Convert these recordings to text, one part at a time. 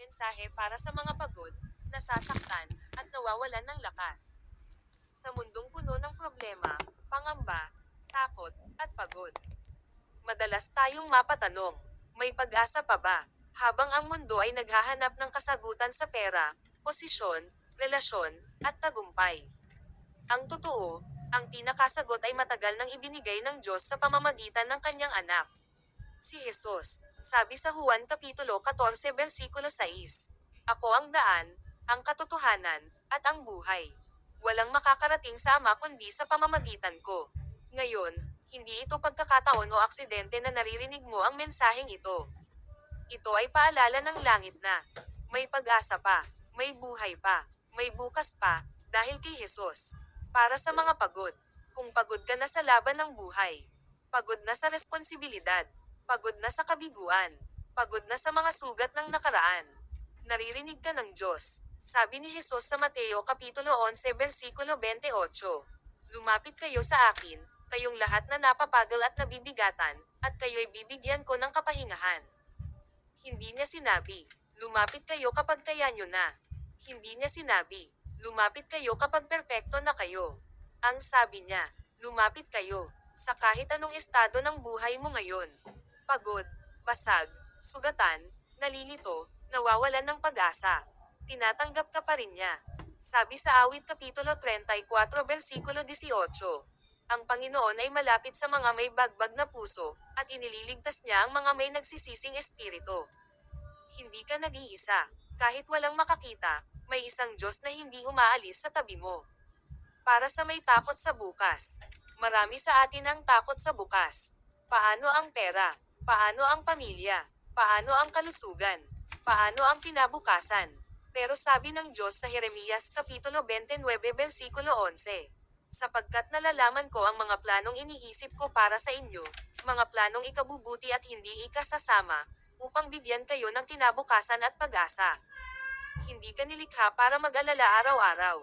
Mensahe para sa mga pagod, nasasaktan, at nawawalan ng lakas. Sa mundong puno ng problema, pangamba, takot, at pagod. Madalas tayong mapatanong, may pag-asa pa ba? Habang ang mundo ay naghahanap ng kasagutan sa pera, posisyon, relasyon, at tagumpay. Ang totoo, ang pinakasagot ay matagal nang ibinigay ng Diyos sa pamamagitan ng kanyang anak, si Jesus. Sabi sa Juan Kapitulo 14 versikulo 6, Ako ang daan, ang katotohanan, at ang buhay. Walang makakarating sa Ama kundi sa pamamagitan ko. Ngayon, hindi ito pagkakataon o aksidente na naririnig mo ang mensaheng ito. Ito ay paalala ng langit na may pag-asa pa, may buhay pa, may bukas pa, dahil kay Jesus. Para sa mga pagod. Kung pagod ka na sa laban ng buhay, pagod na sa responsibilidad, pagod na sa kabiguan, pagod na sa mga sugat ng nakaraan, naririnig ka ng Diyos. Sabi ni Jesus sa Mateo Kapitulo 11 versikulo 28, Lumapit kayo sa akin, kayong lahat na napapagod at nabibigatan, at kayo'y bibigyan ko ng kapahingahan. Hindi niya sinabi, lumapit kayo kapag kaya nyo na. Hindi niya sinabi, lumapit kayo kapag perpekto na kayo. Ang sabi niya, lumapit kayo, sa kahit anong estado ng buhay mo ngayon. Pagod, basag, sugatan, nalilito, nawawalan ng pag-asa. Tinatanggap ka pa rin niya. Sabi sa Awit Kapitulo 34 versikulo 18, Ang Panginoon ay malapit sa mga may bagbag na puso, at inililigtas niya ang mga may nagsisising espiritu. Hindi ka nag-iisa. Kahit walang makakita, may isang Diyos na hindi umaalis sa tabi mo. Para sa may takot sa bukas. Marami sa atin ang takot sa bukas. Paano ang pera? Paano ang pamilya? Paano ang kalusugan? Paano ang kinabukasan? Pero sabi ng Diyos sa Jeremias Kapitulo 29 versikulo 11, Sapagkat nalalaman ko ang mga planong iniisip ko para sa inyo, mga planong ikabubuti at hindi ikasasama, upang bigyan kayo ng kinabukasan at pag-asa. Hindi ka nilikha para mag-alala araw-araw.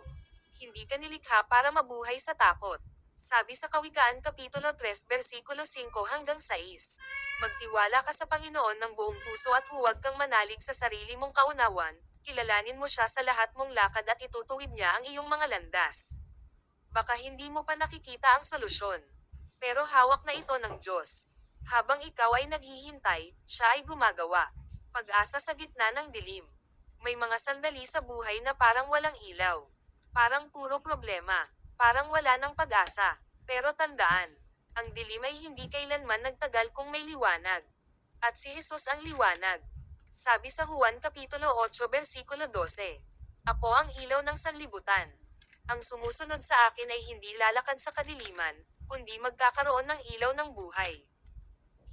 Hindi ka nilikha para mabuhay sa takot. Sabi sa Kawikaan Kapitulo 3 versikulo 5 hanggang 6, Magtiwala ka sa Panginoon ng buong puso at huwag kang manalig sa sarili mong kaunawan, kilalanin mo siya sa lahat mong lakad at itutuwid niya ang iyong mga landas. Baka hindi mo pa nakikita ang solusyon, pero hawak na ito ng Diyos. Habang ikaw ay naghihintay, siya ay gumagawa. Pag-asa sa gitna ng dilim. May mga sandali sa buhay na parang walang ilaw. Parang puro problema. Parang wala ng pag-asa. Pero tandaan, ang dilim ay hindi kailanman nagtagal kung may liwanag. At si Jesus ang liwanag. Sabi sa Juan Kapitulo 8 versikulo 12, Ako ang ilaw ng sanlibutan. Ang sumusunod sa akin ay hindi lalakad sa kadiliman, kundi magkakaroon ng ilaw ng buhay.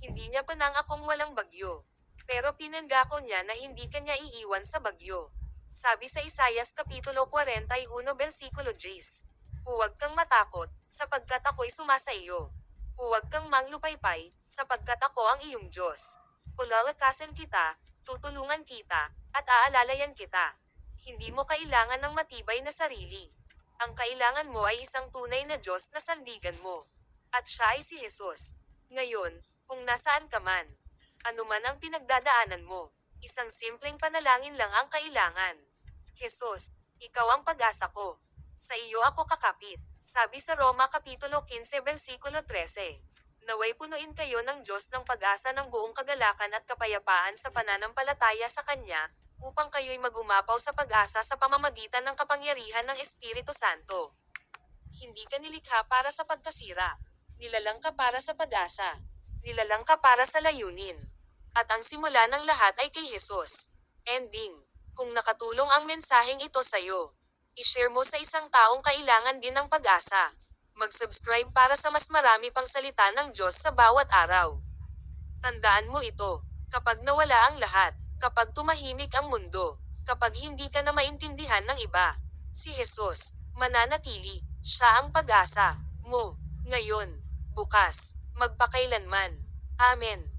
Hindi niya pinangakong walang bagyo. Pero pinangako niya na hindi kanya iiwan sa bagyo. Sabi sa Isaias Kapitulo 41 versikulo 10, Huwag kang matakot, sapagkat ako'y sumasa iyo. Huwag kang manglupaypay, sapagkat ako ang iyong Diyos. Palalakasin kita, tutulungan kita, at aalalayan kita. Hindi mo kailangan ng matibay na sarili. Ang kailangan mo ay isang tunay na Diyos na sandigan mo. At siya ay si Jesus. Ngayon, kung nasaan ka man, anuman ang pinagdadaanan mo, isang simpleng panalangin lang ang kailangan. Jesus, ikaw ang pag-asa ko. Sa iyo ako kakapit. Sabi sa Roma Kapitulo 15 versikulo 13. Naway punuin kayo ng Diyos ng pag-asa ng buong kagalakan at kapayapaan sa pananampalataya sa Kanya, upang kayo'y magumapaw sa pag-asa sa pamamagitan ng kapangyarihan ng Espiritu Santo. Hindi ka nilikha para sa pagkasira. Nilalang ka para sa pag-asa. Nilalang ka para sa layunin. At ang simula ng lahat ay kay Jesus. Ending. Kung nakatulong ang mensaheng ito sa'yo, i-share mo sa isang taong kailangan din ng pag-asa. Mag-subscribe para sa mas marami pang salita ng Diyos sa bawat araw. Tandaan mo ito, kapag nawala ang lahat, kapag tumahimik ang mundo, kapag hindi ka na maintindihan ng iba, si Jesus, mananatili, siya ang pag-asa mo, ngayon, bukas, magpakailanman. Amen.